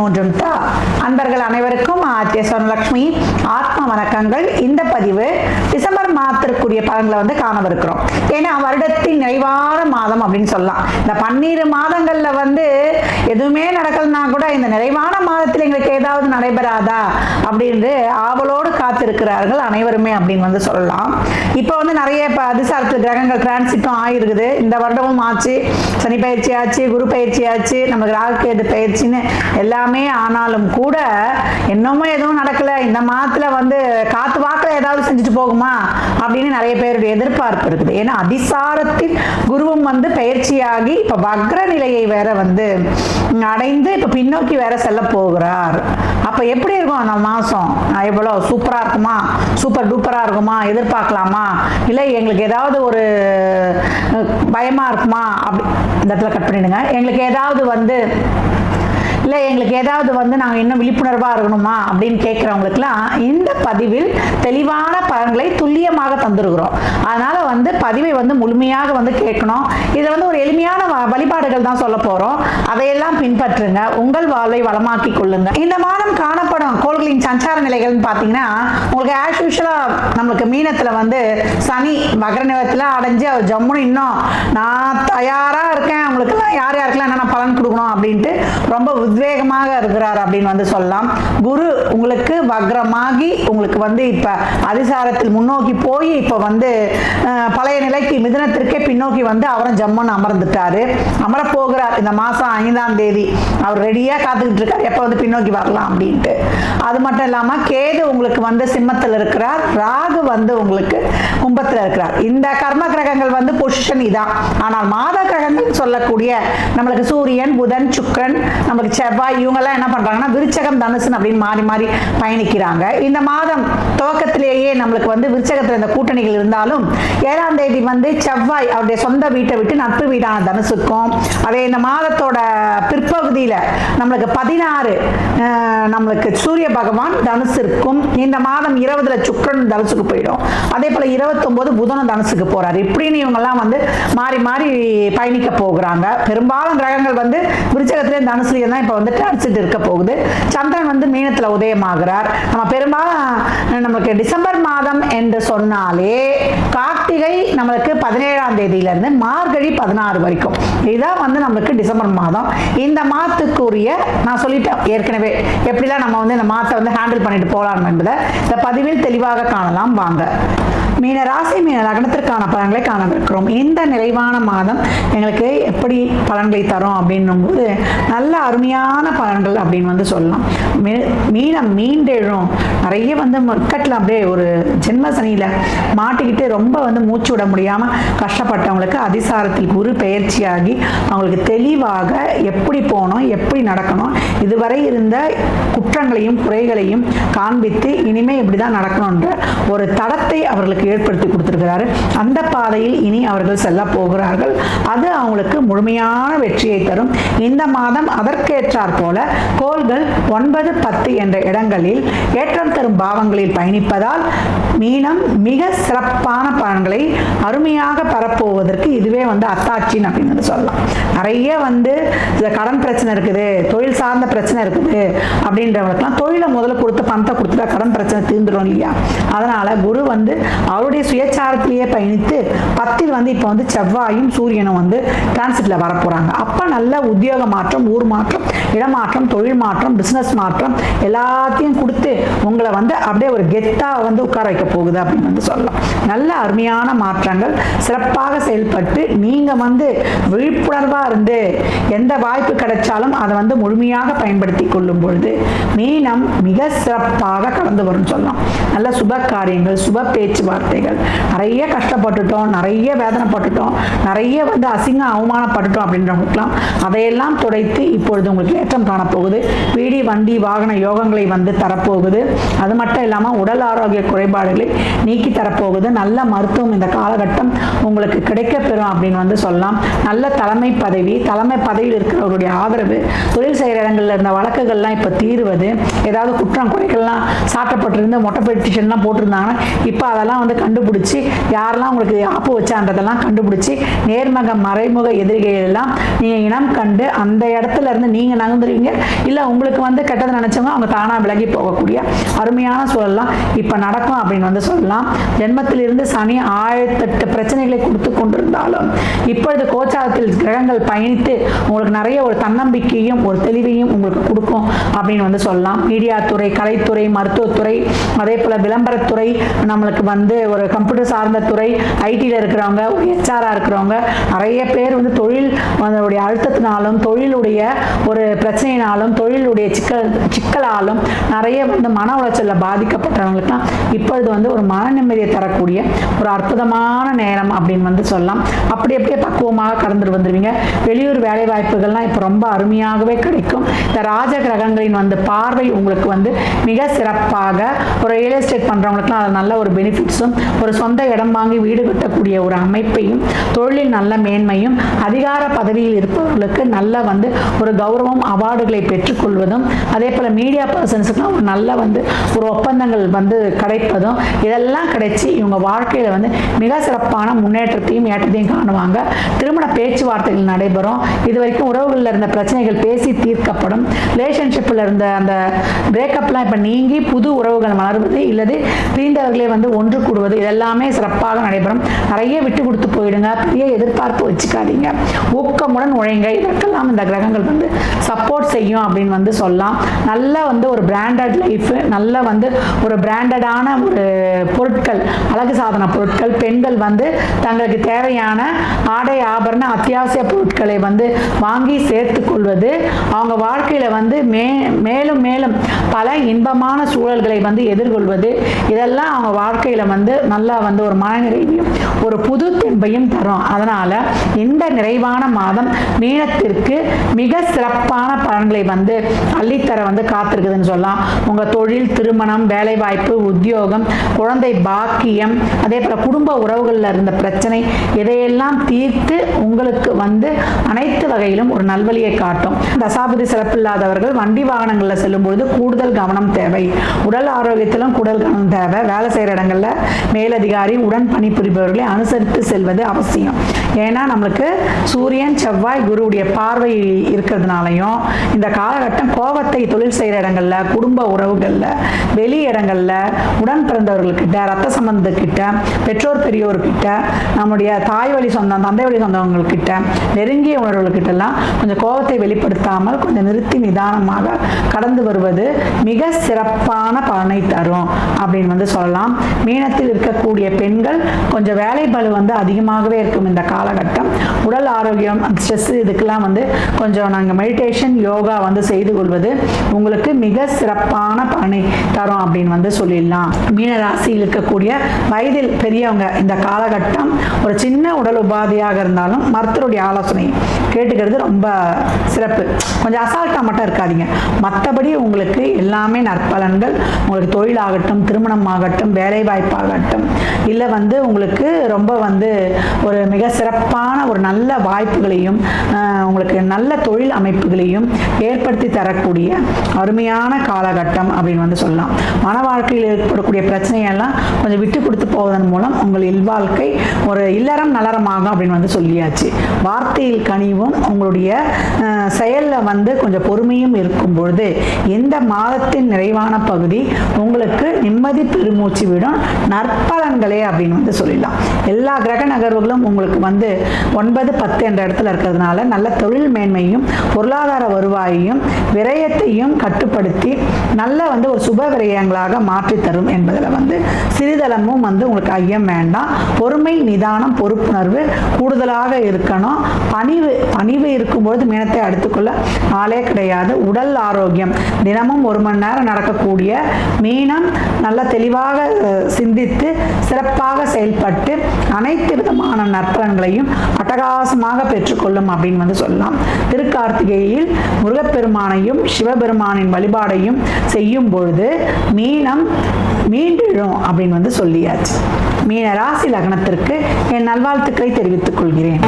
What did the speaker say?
மூன்றும் தா. அன்பர்கள் அனைவருக்கும் ஆர்த்திய சொர்ணலட்சுமி ஆத்ம வணக்கங்கள். இந்த பதிவு டிசம்பர் மாதத்திற்குரிய பலன்களை காணவிருக்கிறோம். ஏன்னா வருடத்தின் நிறைவான மாதம் அப்படின்னு சொல்லலாம். இந்த 12 மாதங்கள்ல எதுவுமே நடக்கலனா கூட இந்த நிறைவான மாதத்தில் எங்களுக்கு ஏதாவது நடைபெறாதா அப்படின்னு ஆவலோடு காத்திருக்கிறார்கள் அனைவருமே அப்படின்னு சொல்லலாம். இப்போ நிறைய அதிசாரத்து கிரகங்கள் டிரான்சிட்டும் ஆயிருக்குது. இந்த வருடமும் ஆச்சு, சனி பயிற்சி ஆச்சு, குரு பயிற்சி ஆச்சு, நமக்கு ராகுகேது பயிற்சின்னு எல்லாமே. ஆனாலும் கூட இன்னமும் எதுவும் நடக்கல. இந்த மாதத்துல காத்து வாக்குல ஏதாவது செஞ்சுட்டு போகுமா அப்படின்னு நிறைய பேருடைய எதிர்பார்ப்பு இருக்குது. ஏன்னா அதிசாரத்தில் குருவும் பயிற்சியாகி இப்ப வக்ர நிலையை வேற அடைந்து இப்ப பின்னோக்கி வேற செல்ல போகிறார். அப்ப எப்படி இருக்கும் அந்த மாசம்? எவ்வளவு சூப்பரா இருக்குமா, சூப்பர் டூப்பரா இருக்குமா, எதிர்பார்க்கலாமா, இல்லை எங்களுக்கு ஏதாவது ஒரு பயமா இருக்குமா? அப்படி இந்த இடத்துல கட் பண்ணிடுங்க. எங்களுக்கு ஏதாவது இல்லை எங்களுக்கு ஏதாவது நாங்கள் இன்னும் விழிப்புணர்வாக இருக்கணுமா அப்படின்னு கேட்குறவங்களுக்குலாம் இந்த பதிவில் தெளிவான பலன்களை துல்லியமாக தந்துருக்கிறோம். அதனால் பதிவை முழுமையாக கேட்கணும். இதில் ஒரு எளிமையான வழிபாடுகள் தான் சொல்ல போகிறோம். அதையெல்லாம் பின்பற்றுங்க, உங்கள் வாழ்வை வளமாக்கி கொள்ளுங்க. இந்த மாதம் காணப்படும் கோள்களின் சஞ்சார நிலைகள்னு பார்த்தீங்கன்னா உங்களுக்கு ஆஸ் யூஷுவலாக நம்மளுக்கு மீனத்தில் சனி மகர நிலத்தில் அடைஞ்சு அவர் ஜம்முன்னு இன்னும் நான் தயாராக இருக்கேன், உங்களுக்கெல்லாம் யார் யாருக்கெல்லாம் என்னென்ன பலன் கொடுக்கணும் அப்படின்ட்டு ரொம்ப உத்வேகமாக இருக்கிறார் அப்படின்னு சொல்லலாம். குரு உங்களுக்கு வக்ரமாகி உங்களுக்கு இப்ப அதிசாரத்தில் முன்னோக்கி போய் இப்ப பழைய நிலைக்கு மிதுனத்திற்கே பின்னோக்கி அவரும் ஜம்முன்னு அமர்ந்துட்டாரு, அமர போகிறார். இந்த மாசம் 5ஆம் தேதி அவர் ரெடியா காத்துக்கிட்டு இருக்காரு, எப்ப பின்னோக்கி வரலாம் அப்படின்ட்டு. அது மட்டும் இல்லாம கேது உங்களுக்கு சிம்மத்தில் இருக்கிறார், ராகு உங்களுக்கு கும்பத்தில் இருக்கிறார். இந்த கர்ம கிரகங்கள் பொசிஷன் இதான். ஆனால் மாத கிரகங்கள் சொல்லக்கூடிய நம்மளுக்கு சூரியன், புதன், சுக்கிரன், நமக்கு செவ்வாய், இவங்கெல்லாம் என்ன பண்றாங்கன்னா விருச்சகம், தனுசு அப்படின்னு மாறி மாறி பயணிக்கிறாங்க. இந்த மாதம் துவக்கத்திலேயே நம்மளுக்கு விருச்சகத்தில் இந்த கூட்டணிகள் இருந்தாலும் 7ஆம் தேதி செவ்வாய் அவருடைய சொந்த வீட்டை விட்டு நட்பு வீடான தனுசுக்கும், அதே இந்த மாதத்தோட பிற்பகுதியில நம்மளுக்கு 16 நம்மளுக்கு சூரிய பகவான் தனுசிற்கும், இந்த மாதம் 20ல சுக்கிரன் தனுசுக்கு போயிடும். அதே போல 29 புதனும் தனுசுக்கு போறாரு. இப்படின்னு இவங்க எல்லாம் மாறி மாறி பயணிக்க போகிறாங்க. பெரும்பாலும் கிரகங்கள் விருச்சகத்திலே தனுசுலயே தான் இப்ப டிரான்சிட் இருக்க போகுது. சந்திரன் மீனத்துல உதயமாகிறார். நம்ம பெரும்பாலும் நமக்கு டிசம்பர் மாதம் என்று சொன்னாலே கார்த்திகை நம்மளுக்கு 17ஆம் தேதியில இருந்து மார்கழி 16 வரைக்கும் இதுதான் நம்மளுக்கு டிசம்பர் மாதம். இந்த மாதத்துக்குரிய நான் சொல்லிட்டேன் ஏற்கனவே எப்படிலாம் நம்ம இந்த மாதத்தை ஹேண்டில் பண்ணிட்டு போகலாம் என்பதை இந்த பதிவில் தெளிவாக காணலாம். வாங்க. மீன ராசி மீன லக்னத்திற்கான பலன்களை காணவிருக்கிறோம். இந்த நிறைவான மாதம் எங்களுக்கு எப்படி பலன்களை தரும் அப்படின்னும் போது நல்ல அருமையான பலன்கள் அப்படின்னு சொல்லலாம். மீனம் மீண்டெழும். நிறைய மக்கட்டில் அப்படியே ஒரு ஜென்ம சனியில மாட்டிக்கிட்டு ரொம்ப மூச்சு விட முடியாம கஷ்டப்பட்டவங்களுக்கு அதிசாரத்தில் குரு பெயர்ச்சியாகி அவங்களுக்கு தெளிவாக எப்படி போகணும், எப்படி நடக்கணும், இதுவரை இருந்த குற்றங்களையும் குறைகளையும் காண்பித்து இனிமே இப்படிதான் நடக்கணும்ன்ற ஒரு தடத்தை அவர்களுக்கு ஏற்படுத்தி கொடுத்திருக்கிறாரு. அந்த பாதையில் இனி அவர்கள் செல்ல போகிறார்கள். அது அவங்களுக்கு முழுமையான வெற்றியை தரும். இந்த மாதம் அதற்கேற்றாற் போல கோள்கள் 9, 10 என்ற இடங்களில் ஏற்றம் தரும் பாவங்களில் பயணிப்பதால் மீனம் மிக சிறப்பான பலன்களை அருமையாக பெறப்போவதற்கு இதுவே அத்தாட்சின்னு அப்படின்னு சொல்லலாம். நிறைய கடன் பிரச்சனை இருக்குது, தொழில் சார்ந்த பிரச்சனை இருக்குது அப்படின்றவங்களுக்குலாம் தொழிலை முதல்ல கொடுத்து பணத்தை கொடுத்துட்டா கடன் பிரச்சனை தீர்ந்துடும் இல்லையா? அதனால குரு அவருடைய சுயச்சாரத்திலேயே பயணித்து 10ல் இப்போ செவ்வாயும் சூரியனும் டிரான்சிட்ல வரப்போறாங்க. அப்ப நல்ல உத்தியோக மாற்றம், ஊர் மாற்றம், இடமாற்றம், தொழில் மாற்றம், பிசினஸ் மாற்றம் எல்லாத்தையும் கொடுத்து உங்களை அப்படியே ஒரு கெத்தா உட்கார வைக்க போகுது அப்படின்னு சொல்லலாம். நல்ல அருமையான மாற்றங்கள் சிறப்பாக செயல்பட்டு நீங்க விழிப்புணர்வா இருந்து எந்த வாய்ப்பு கிடைச்சாலும் அதை முழுமையாக பயன்படுத்தி கொள்ளும் பொழுது மீனம் மிக சிறப்பாக கடந்து வரும் சொல்லலாம். நல்ல சுப காரியங்கள், சுப பேச்சுவார்த்தைகள். நிறைய கஷ்டப்பட்டுட்டோம், நிறைய வேதனைப்பட்டுட்டோம், நிறைய அசிங்க அவமானப்பட்டுட்டோம் அப்படின்றவங்களுக்குலாம் அதையெல்லாம் துடைத்து இப்பொழுது உங்களுக்கு ஏற்றம் காணப்போகுது. வீடு, வண்டி, வாகன யோகங்களை தரப்போகுது. அது மட்டும் இல்லாமல் உடல் ஆரோக்கிய குறைபாடுகளை நீக்கி தரப்போகுது. நல்ல மருத்துவம் இந்த காலகட்டம் உங்களுக்கு கிடைக்க பெறும் அப்படின்னு சொல்லலாம். நல்ல தலைமை பதவியில் இருக்கிறவருடைய ஆதரவு, தொழில் செய்கிற இடங்கள்ல இருந்த வழக்குகள்லாம் இப்போ தீர்வது, கொள்வது, ஏதாவது குற்றம் குறைகள்லாம் சாட்டப்பட்டிருந்து மொட்டை பெட்டிஷன்லாம் போட்டிருந்தாங்கன்னா இப்போ அதெல்லாம் வந்து கண்டுபிடிச்சி யாரெல்லாம் உங்களுக்கு ஆப்பு வச்சான்றதெல்லாம் கண்டுபிடிச்சி நேர்மக மறைமுக எதிரிகள் எல்லாம் நீங்கள் இனம் கண்டு அந்த இடத்துல இருந்து நீங்கள் நகர்ந்துருவீங்க. இல்லை உங்களுக்கு வந்து கெட்டது நினைச்சவங்க அவங்க தானாக விலகி போகக்கூடிய அருமையான சூழல்லாம் இப்போ நடக்கும் அப்படின்னு வந்து சொல்லலாம். ஜென்மத்திலிருந்து சனி 1008 பிரச்சனைகளை கொடுத்து கொண்டிருந்தாலும் இப்பொழுது கோச்சாரத்தில் கிரகங்கள் பயணித்து உங்களுக்கு நிறைய ஒரு தன்னம்பிக்கையும் ஒரு தெளிவையும் உங்களுக்கு கொடுக்கும் அப்படின்னு வந்து சொல்லலாம். மீடியா துறை, கலைத்துறை, மருத்துவத்துறை, அதே போல விளம்பரத்துறை, நம்மளுக்கு வந்து ஒரு கம்ப்யூட்டர் சார்ந்த துறை, ஐடியில் இருக்கிறவங்க, ஒரு ஹெச்ஆரா இருக்கிறவங்க, நிறைய பேர் வந்து தொழில் அதனுடைய அழுத்தத்தினாலும் தொழிலுடைய ஒரு பிரச்சனையினாலும் தொழிலுடைய சிக்கலாலும் நிறைய வந்து மன உளைச்சலில் பாதிக்கப்பட்டவங்களுக்குலாம் இப்பொழுது வந்து ஒரு மன நிம்மதியை தரக்கூடிய ஒரு அற்புதமான நேரம் அப்படின்னு வந்து சொல்லலாம். அப்படி அப்படியே பக்குவமாக கடந்து வந்துருவீங்க. வெளியூர் வேலை வாய்ப்புகள்லாம் இப்போ ரொம்ப அருமையாகவே கிடைக்கும். இந்த ராஜ கிரகங்களின் வந்து பார்வை உங்களுக்கு வந்து மிக சிறப்பாக ஒரு ரியல் எஸ்டேட் பண்றவங்களுக்குலாம் அது நல்ல ஒரு பெனிஃபிட்ஸும், ஒரு சொந்த இடம் வாங்கி வீடு கட்டக்கூடிய ஒரு அமைப்பையும், தொழிலில் நல்ல மேன்மையும், அதிகார பதவியில் இருப்பவர்களுக்கு நல்ல வந்து ஒரு கௌரவம் அவார்டுகளை பெற்றுக்கொள்வதும், அதே போல மீடியா பர்சன்ஸுக்குலாம் ஒரு நல்ல வந்து ஒரு ஒப்பந்தங்கள் வந்து கிடைப்பதும், இதெல்லாம் கிடைச்சி இவங்க வாழ்க்கையில வந்து மிக சிறப்பான முன்னேற்றத்தையும் ஏற்றத்தையும் காணுவாங்க. திருமண பேச்சுவார்த்தைகள் நடைபெறும். இது வரைக்கும் உறவுகளில் இருந்த பிரச்சனைகள் பேசி தீர்க்கப்படும். ரிலேஷன்ஷிப்பில் இருந்த அந்த பிரேக்கப்லாம் இப்போ நீங்கி புது உறவுகள் மலர்வது இல்லது பிரிந்தவர்களே வந்து ஒன்று கூடுவது இதெல்லாமே சிறப்பாக நடைபெறும். நிறைய விட்டு கொடுத்து போயிடுங்க. பெரிய எதிர்பார்ப்பு வச்சுக்காதீங்க. ஊக்கமுடன் உழைங்க. இதற்கெல்லாம் இந்த கிரகங்கள் வந்து சப்போர்ட் செய்யும் அப்படின்னு வந்து சொல்லலாம். நல்ல வந்து ஒரு பிராண்டட் லைஃப், நல்ல வந்து ஒரு பிராண்டடான ஒரு பொருட்கள், அழகு சாதன பொருட்கள், பெண்கள் வந்து தங்களுக்கு தேவையான ஆடை ஆபரண அத்தியாவசிய பொருட்களை வந்து வாங்கி சேர்த்து கொள்வது, அவங்க வாழ்க்கையில வந்து மேலும் மேலும் பல இன்பமான சூழல்களை வந்து எதிர்கொள்வது, இதெல்லாம் அவங்க வாழ்க்கையில வந்து நல்லா வந்து ஒரு மனநிறைவையும் ஒரு புது தெம்பையும் தரும். அதனால இந்த நிறைவான மாதம் மீனத்திற்கு மிக சிறப்பான பலன்களை வந்து அள்ளித்தர வந்து காத்திருக்குதுன்னு சொல்லலாம். உங்க தொழில், திருமணம், வேலை வாய்ப்பு, உத்தியோகம், குழந்தை பாக்கியம், அதே போல குடும்ப உறவுகளில் இருந்த பிரச்சனை இதையெல்லாம் தீர்த்து உங்களுக்கு வந்து அனைத்து வகையிலும் ஒரு நல்வழியை காட்டும். தசாபதி சிறப்பில்லாதவர்கள் வண்டி வாகனங்களில் செல்லும்போது கூடுதல் கவனம் தேவை. உடல் ஆரோக்கியத்திலும் கூடுதல் கவனம் தேவை. வேலை செய்கிற இடங்கள்ல மேலதிகாரி, உடன் பணிபுரிபவர்களை அனுசரித்து செல்வது அவசியம். ஏன்னா நம்மளுக்கு சூரியன், செவ்வாய், குருவுடைய பார்வை இருக்கிறதுனாலையும் இந்த காலகட்டம் கோபத்தை தொழில் செய்கிற இடங்கள்ல, குடும்ப உறவுகள்ல, வெளி இடங்கள்ல, உடன் பிறந்தவர்கள்கிட்ட, ரத்த சம்பந்தக்கிட்ட, பெற்றோர் பெரியோர்கிட்ட, நம்முடைய தாய் வழி சொந்தம், தந்தை வழி சொந்தவங்கள்கிட்ட, நெருங்கிய உணர்வுகள்கிட்ட எல்லாம் கொஞ்சம் கோபத்தை வெளிப்படுத்தாமல் கொஞ்சம் நிறுத்தி நிதானமாக கடந்து வருவது மிக சிறப்பான பலனை தரும் அப்படின்னு வந்து சொல்லலாம். மீனத்தில் இருக்கக்கூடிய பெண்கள் கொஞ்சம் வேலை பளு வந்து அதிகமாகவே இருக்கும் இந்த காலகட்டம். உடல் ஆரோக்கியம், ஸ்ட்ரெஸ், இதுக்கெல்லாம் வந்து கொஞ்சம் நாங்கள் மெடிடேஷன், யோகா வந்து செய்து கொள்வது உங்களுக்கு மிக சிறப்பான பலனை தரும் அப்படின்னு வந்து சொல்லிடலாம். மீன ராசியில் இருக்கக்கூடிய வயதில் பெரியவங்க இந்த காலகட்டம் ஒரு சின்ன உடல் உபாதையாக இருந்தாலும் மருத்துவருடைய ஆலோசனை கேட்டுக்கிறது ரொம்ப சிறப்பு. கொஞ்சம் அசால்ட்டாக மட்டும் இருக்காதீங்க. மற்றபடி உங்களுக்கு எல்லாமே நற்பலன்கள். உங்களுக்கு தொழிலாகட்டும், திருமணம் ஆகட்டும், வேலை வாய்ப்பாகட்டும், இல்லை வந்து உங்களுக்கு ரொம்ப வந்து ஒரு மிக சிறப்பான ஒரு நல்ல வாய்ப்புகளையும் உங்களுக்கு நல்ல தொழில் அமைப்புகளையும் ஏற்படுத்தி தரக்கூடிய அருமையான காலகட்டம் அப்படின்னு வந்து சொல்லலாம். மன வாழ்க்கையில் ஏற்படக்கூடிய பிரச்சனையெல்லாம் கொஞ்சம் விட்டு கொடுத்து போவதன் மூலம் உங்கள் இல்வாழ்க்கை ஒரு இல்லறம் நலரமாகும் அப்படின்னு வந்து சொல்லியாச்சு. வார்த்தையில் கனிவும் உங்களுடைய செயலில் வந்து கொஞ்சம் பொறுமையும் இருக்கும் பொழுது இந்த மாதத்தின் நிறைவான பகுதி உங்களுக்கு நிம்மதி பெருமூச்சு விடும் நற்பலன்களே அப்படின்னு வந்து சொல்லலாம். எல்லா கிரக நகர்வுகளும் உங்களுக்கு வந்து 9, 10 என்ற இடத்துல இருக்கிறதுனால நல்ல தொழில் மேன்மையும் பொருளாதார வருவாயையும் விரயத்தையும் கட்டுப்படுத்தி நல்ல வந்து ஒரு சுப விரயங்களாக மாற்றி தரும் என்பதில் வந்து சிறிதளமும் வந்து உங்களுக்கு ஐயம் வேண்டாம். பொறுமை, நிதானம், பொறுப்புணர்வு கூடுதலாக இருக்கணும். பணிவு இருக்கும்பொழுது மீனத்தை அடுத்துக்கொள்ள ஆளே கிடையாது. உடல் ஆரோக்கியம் தினமும் 1 மணி நேரம் நடக்கக்கூடிய மீனம் நல்ல தெளிவாக சிந்தித்து சிறப்பாக செயல்பட்டு அனைத்து விதமான நற்பலன்களையும் அட்டகாசமாக பெற்றுக்கொள்ளும் அப்படின்னு வந்து சொல்லலாம். திருக்கார்த்திகையில் முருகப்பெருமானையும் சிவபெருமானின் வழிபாடையும் செய்யும் பொழுது மீனம் மீண்டெழும் அப்படின்னு வந்து சொல்லியாச்சு. மீன ராசி லக்னத்திற்கு என் நல்வாழ்த்துக்களை தெரிவித்துக் கொள்கிறேன்.